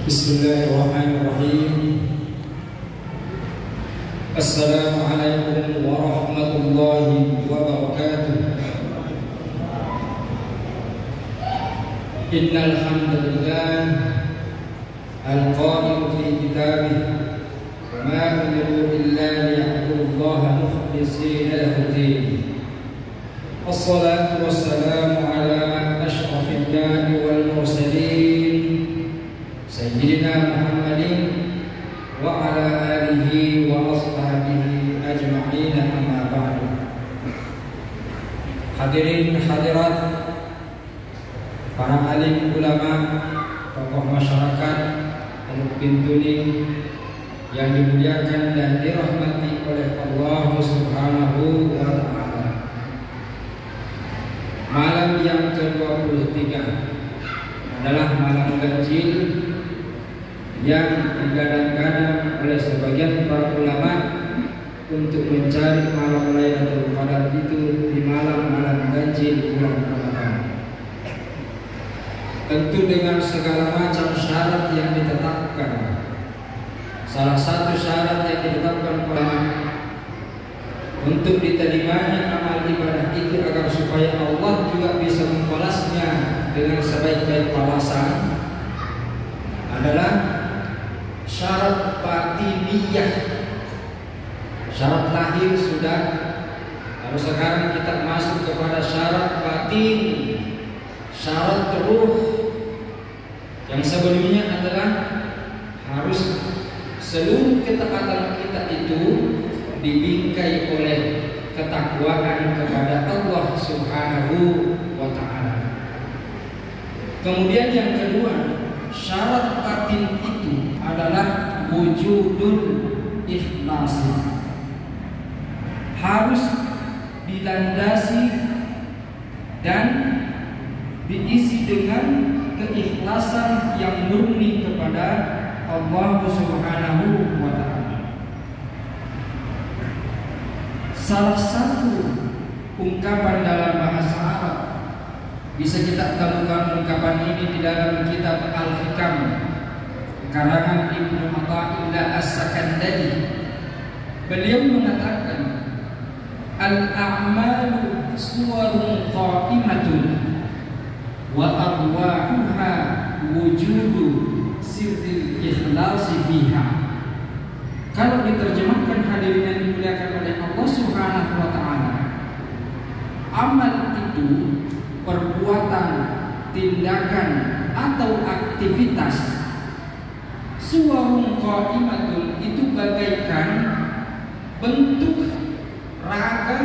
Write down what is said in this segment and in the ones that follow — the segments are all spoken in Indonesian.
Bismillahirrahmanirrahim. Assalamualaikum warahmatullahi wabarakatuh. Innal hamdalillah al-qa'ilu fi kitabih wa ma umiru illa liya'budullaha mukhlishina lahu-d-din. Wassalatu wassalamu ala asyrafil anbiya'i wal mursalin Sayyidina Muhammadin wa ala alihi wa ashabihi ajma'in, amma ba'du. Hadirin hadirat, para alim ulama, tokoh masyarakat, pemimpin dunia yang dimuliakan dan dirahmati oleh Allah Subhanahu wa ta'ala. Malam yang ke-23 adalah malam ganjil yang digadang-gadang oleh sebagian para ulama untuk mencari malam Lailatul Qadar itu di malam-malam ganjil bulan Ramadan. Tentu dengan segala macam syarat yang ditetapkan. Salah satu syarat yang ditetapkan ulama untuk diterimanya amal ibadah itu agar supaya Allah juga bisa membalasnya dengan sebaik-baik balasan adalah syarat batiniyah. Syarat lahir sudah, lalu sekarang kita masuk kepada syarat batin, syarat ruh. Yang sebelumnya adalah harus seluruh ketaatan kita itu dibingkai oleh ketakwaan kepada Allah Subhanahu wa ta'ala. Kemudian yang kedua, syarat batin itu adalah wujudul ikhlas. Harus dilandasi dan diisi dengan keikhlasan yang murni kepada Allah Subhanahu wa ta'ala. Salah satu ungkapan dalam bahasa Arab bisa kita temukan ungkapan ini di dalam kitab Al-Hikam karangan Ibnu Athaillah As-Sakandari. Beliau mengatakan, al-a'malu suwarun qa'imatun wa arwahuha wujudu sirril ikhlasi fiha. Kalau diterjemahkan hadirin yang dimuliakan oleh Allah Subhanahu wa ta'ala, amal itu perbuatan, tindakan atau aktivitas. Suwarun qa'imatun itu bagaikan bentuk raga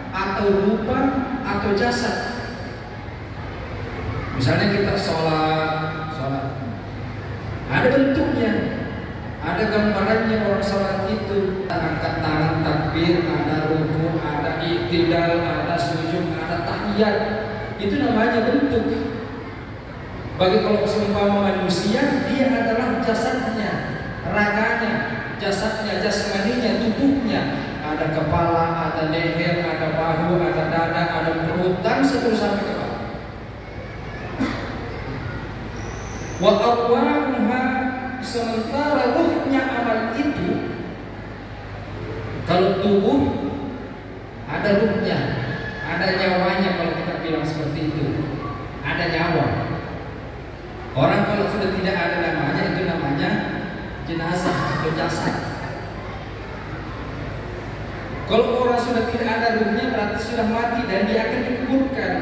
atau rupa atau jasad. Misalnya kita sholat, ada bentuknya, ada gambarannya orang sholat itu. Angkat tangan takbir, ada ruku, ada i'tidal, ada sujud, ada tahiyat. Itu namanya bentuk. Bagi kalau seumpama manusia, dia adalah jasadnya, raganya, jasadnya, jasmaninya, tubuhnya. Ada kepala, ada leher, ada bahu, ada dada, ada perut, dan seterusnya sampai ke bawah. Wa arwahuha, sementara ruhnya amal itu, kalau tubuh ada ruhnya, ada nyawanya. Kalau kita bilang seperti itu, ada nyawa. Orang kalau sudah tidak ada namanya, itu namanya jenazah atau jasad. Kalau orang sudah tidak ada ruhnya, berarti sudah mati dan dia akan dikuburkan.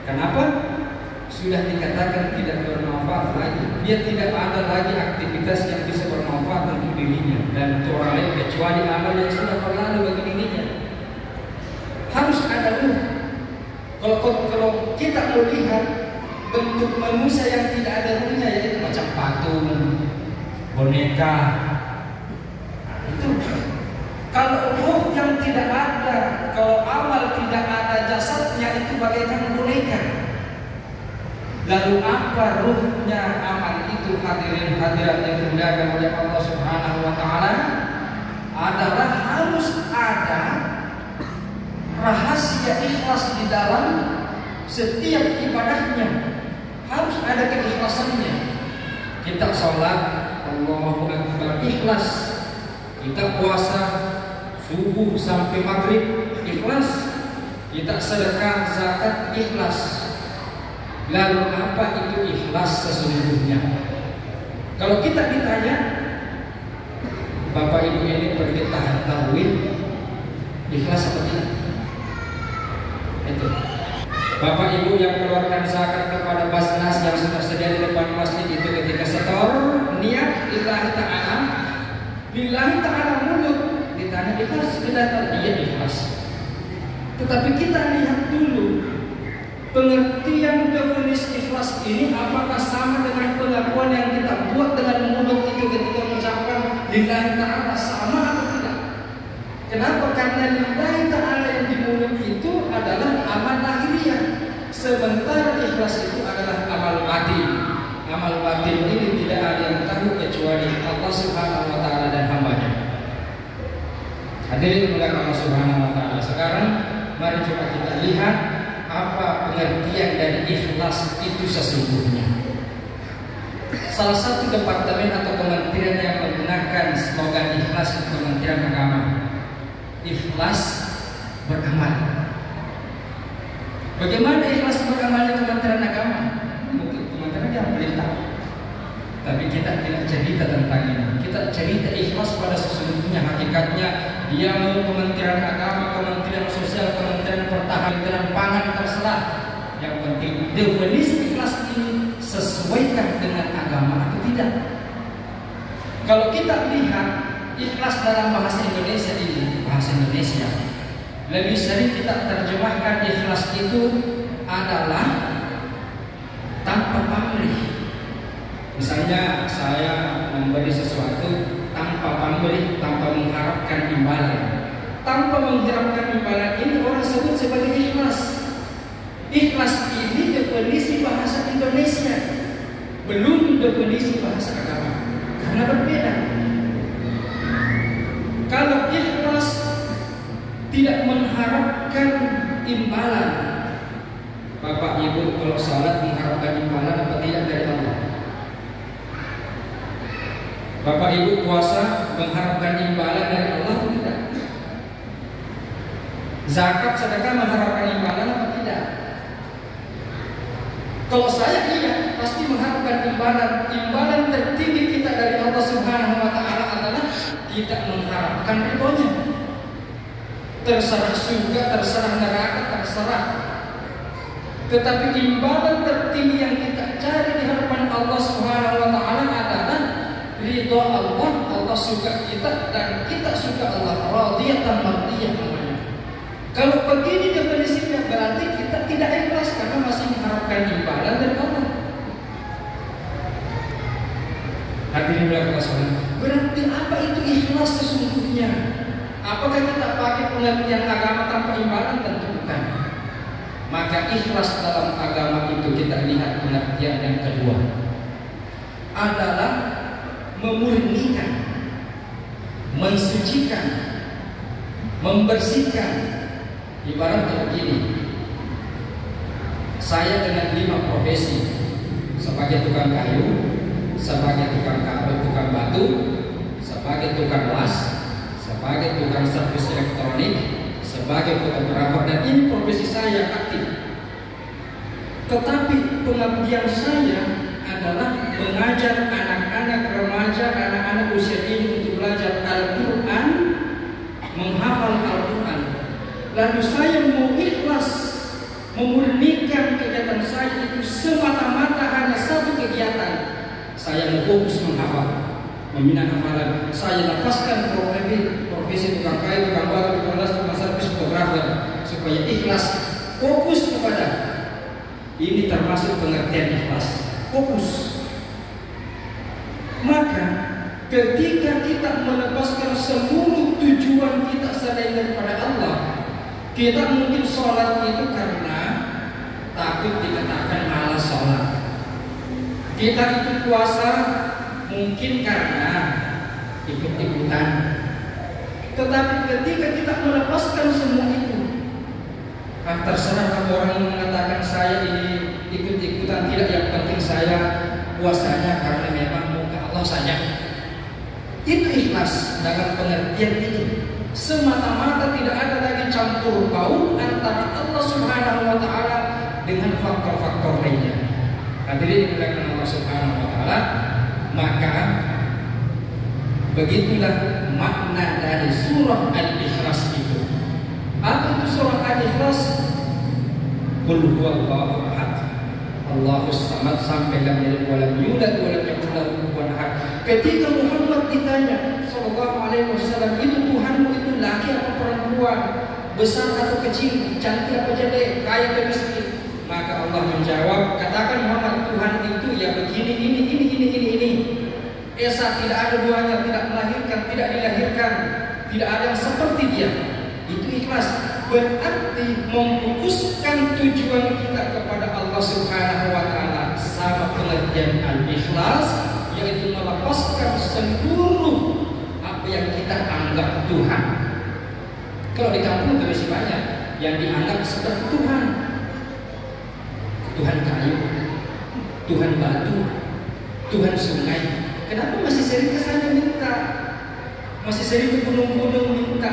Kenapa? Sudah dikatakan tidak bermanfaat lagi. Dia tidak ada lagi aktivitas yang bisa bermanfaat untuk dirinya dan untuk orang lain kecuali amal yang sudah berlalu bagi dirinya. Harus ada ruh. Kalau kita melihat bentuk manusia yang tidak ada ruhnya, yaitu macam patung, boneka, itu. Kalau ruh yang tidak ada, kalau amal tidak ada jasadnya, itu bagaikan boneka. Lalu apa ruhnya amal itu, hadirin hadirat yang dimuliakan oleh Allah Subhanahu wa ta'ala? Adalah harus ada rahasia ikhlas di dalam setiap ibadahnya. Harus ada keikhlasannya. Kita sholat Allahu Akbar ikhlas, kita puasa subuh sampai maghrib ikhlas, kita sedekah zakat ikhlas. Lalu apa itu ikhlas sesungguhnya? Kalau kita ditanya, Bapak Ibu ini pergi tahawih, ikhlas apa tidak? Itu. Bapak Ibu yang keluarkan zakat kepada Basnas yang sudah sedia di depan masjid itu ketika setor niat lillahi ta'ala mulut ditanya ikhlas, iya ikhlas. Tetapi kita lihat dulu pengertian definisi ikhlas ini apakah sama dengan pengakuan yang kita buat dengan mulut itu ketika mengucapkan lillahi ta'ala, sama atau tidak? Kenapa? Karena lillahi ta'ala yang di mulut itu adalah amal lahiriah, sementara ikhlas itu adalah amal batin. Amal batin ini tidak ada yang tahu kecuali Allah Subhanahu wa ta'ala dan hambanya. Hadirin dimuliakan Allah Subhanahu wa ta'ala. Sekarang mari coba kita lihat apa pengertian dari ikhlas itu sesungguhnya. Salah satu departemen atau kementerian yang menggunakan slogan ikhlas itu Kementerian Agama. Ikhlas beramal. Bagaimana ikhlas beramal di Kementerian Agama? Mungkin Kementerian yang perintah. Tapi kita tidak cerita tentang ini. Kita cerita ikhlas pada sesungguhnya. Hakikatnya dia mau Kementerian Agama, Kementerian Sosial, Kementerian Pertahanan, Kementerian Pangan, terserah. Yang penting definisi ikhlas ini sesuaikan dengan agama atau tidak. Kalau kita lihat ikhlas dalam bahasa Indonesia ini, bahasa Indonesia lebih sering kita terjemahkan ikhlas itu adalah tanpa pamrih. Misalnya saya memberi sesuatu tanpa pamrih, tanpa mengharapkan imbalan. Tanpa mengharapkan imbalan ini orang sebut sebagai ikhlas. Ikhlas ini definisi bahasa Indonesia, belum definisi bahasa agama, karena berbeda. Kalau ikhlas tidak mengharapkan imbalan, Bapak Ibu kalau salat mengharapkan imbalan apa tidak dari Allah? Bapak Ibu puasa mengharapkan imbalan dari Allah atau tidak? Zakat sedekah mengharapkan imbalan apa tidak? Kalau saya iya, pasti mengharapkan imbalan. Imbalan tertinggi kita dari Allah Subhanahu wa ta'ala adalah tidak mengharapkan ridhonya. Terserah surga, terserah neraka, terserah. Tetapi imbalan tertinggi yang kita cari di hadapan Allah Subhanahu wa ta'ala adalah ridho Allah. Allah suka kita dan kita suka Allah. Radiyatan mardiyah namanya. Kalau begini definisinya berarti kita tidak ikhlas karena masih mengharapkan imbalan dari Allah. Hadirin yang sekalian, berarti apa itu ikhlas sesungguhnya? Apakah kita pakai pengertian agama tanpa imbalan? Tentu bukan. Maka ikhlas dalam agama itu kita lihat pengertian yang kedua adalah memurnikan, mensucikan, membersihkan. Ibaratnya begini, saya dengan 5 profesi, sebagai tukang kayu, sebagai tukang kabel, tukang batu, sebagai tukang las, sebagai tukang servis elektronik, sebagai fotografer, dan ini profesi saya aktif. Tetapi pengabdian saya adalah mengajar anak-anak remaja, anak-anak usia ini untuk belajar Al-Quran, menghafal Al-Quran. Lalu saya mau ikhlas memurnikan kegiatan saya itu semata-mata hanya satu kegiatan. Saya mau fokus menghafal, membina hafalan. Saya lepaskan profesi tukang kayu, tukang batu, tukang las, tukang servis, fotografer, supaya ikhlas fokus kepada ini. Termasuk pengertian ikhlas, fokus. Maka ketika kita melepaskan seluruh tujuan kita selain daripada Allah, kita mungkin sholat itu karena takut dikatakan malas sholat. Kita itu puasa mungkin karena ikut-ikutan. Tetapi ketika kita melepaskan semua itu, terserah kalau orang mengatakan saya ini ikut-ikutan, tidak, yang penting saya puasanya karena memang saja. Itu ikhlas dalam pengertian ini. Semata-mata tidak ada lagi campur baur antara Allah Subhanahu wa taala dengan faktor-faktor lainnya. Hadirin dimuliakan Allah Subhanahu wa taala, maka begitulah makna dari surah Al-Ikhlas itu. Apa itu surah Al-Ikhlas? Qul huwallahu ahad, Allahus samad, sampai lam yalid wa lam yulad wa lam yakul lahu kufuwan ahad. Ketika Muhammad ditanya sallallahu alaihi wasallam, itu Tuhanmu itu laki apa perempuan, besar atau kecil, cantik apa jelek, kaya atau miskin? Maka Allah menjawab, katakan Muhammad, Tuhan itu ya begini, ini. Esa tidak ada duanya, tidak melahirkan, tidak dilahirkan, tidak ada yang seperti dia. Itu ikhlas. Berarti memfokuskan tujuan kita kepada Allah Subhanahu wa taala. Sama pengertian al-ikhlas, yaitu melepaskan seluruh apa yang kita anggap Tuhan. Kalau di kampung masih banyak yang dianggap seperti Tuhan. Tuhan kayu, Tuhan batu, Tuhan sungai. Kenapa masih sering ke sana minta? Masih sering ke gunung-gunung minta?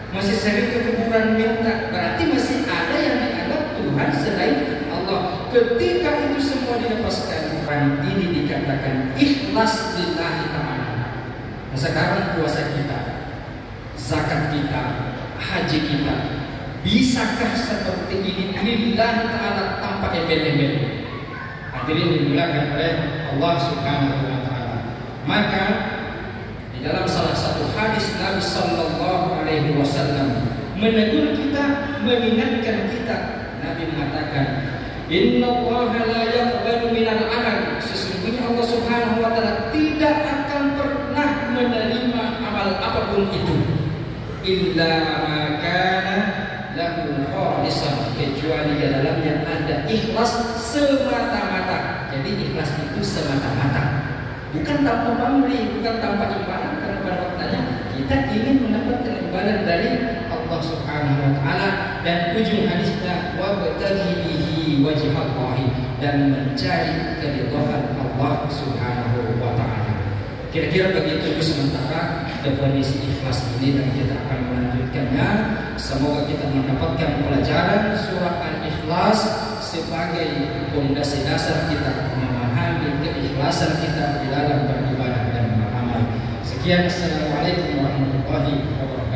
Masih sering ke kuburan minta? Berarti masih ada yang dianggap Tuhan selain Allah. Ketika itu semua dilepaskan, orang ini dikatakan ikhlas lillahi ta'ala. Nah, sekarang puasa kita, zakat kita, haji kita, bisakah seperti ini lillahi ta'ala tanpa embel-embel? Hadirin dimuliakan oleh Allah Subhanahu wa taala. Maka di dalam salah satu hadis Nabi sallallahu alaihi wasallam menegur kita, mengingatkan kita. Nabi mengatakan, "Innallaha la yaqbalu minal amal." Sesungguhnya Allah Subhanahu wa taala tidak akan pernah menerima amal apapun itu illa ma kana lahu khalisan, kecuali di dalamnya ada ikhlas semata-mata. Jadi ikhlas itu semata-mata, bukan tanpa pamrih, bukan tanpa imbalan. Karena pada waktunya kita ingin mendapatkan imbalan dari Allah Subhanahu wa taala, dan ujung hadisnya wa bataghi bihi wajhallahi, dan mencari keridhaan Allah Subhanahu wa taala. Kira-kira begitu sementara definisi ikhlas ini, dan kita akan melanjutkannya. Semoga kita mendapatkan pelajaran surah Al-Ikhlas sebagai fondasi dasar kita memahami keikhlasan kita di dalam beribadah dan beramal. Sekian, assalamualaikum warahmatullahi wabarakatuh.